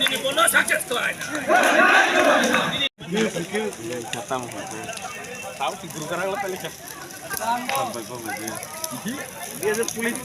ini কোনো সাকসেস হয় না kata mau tahu si guru karang lah kali kan sampai kok dia ada pulis